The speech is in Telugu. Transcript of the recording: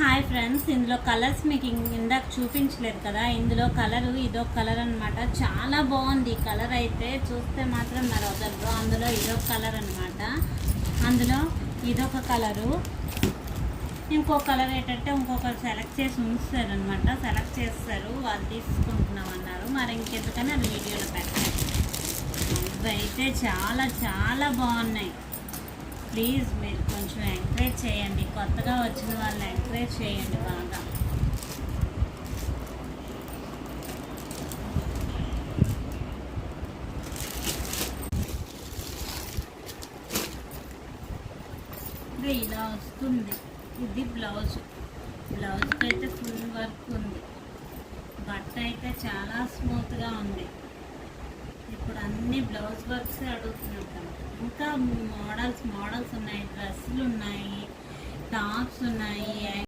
హాయ్ ఫ్రెండ్స్, ఇందులో కలర్స్ మీకు ఇందాక చూపించలేదు కదా. ఇందులో కలరు ఇదొక కలర్ అనమాట. చాలా బాగుంది ఈ కలర్ అయితే, చూస్తే మాత్రం మరి వదలరు. అందులో ఇదొక కలర్ అనమాట. అందులో ఇదొక కలరు, ఇంకో కలర్ ఏంటంటే ఇంకొకరు సెలెక్ట్ చేసి ఉంచుతారు అనమాట. సెలెక్ట్ చేస్తారు, వాళ్ళు తీసుకుంటున్నాం అన్నారు. మరి ఇంకెందుకని అది వీడియోలో పెట్టారు. ఇవైతే చాలా చాలా బాగున్నాయి. ప్లీజ్ మీరు కొంచెం ఎంకరేజ్ చేయండి, కొత్తగా వచ్చిన వాళ్ళని ఎంకరేజ్ చేయండి బాగా. ఇలా వస్తుంది. ఇది బ్లౌజ్కి అయితే ఫుల్ వర్క్ ఉంది. బట్ట అయితే చాలా స్మూత్గా ఉంది. ఇప్పుడు అన్ని బ్లౌజ్ వర్క్స్ అడుగుతున్నాం కదా. ఇంకా మోడల్స్ ఉన్నాయి, డ్రెస్సులు ఉన్నాయి, టాప్స్ ఉన్నాయి.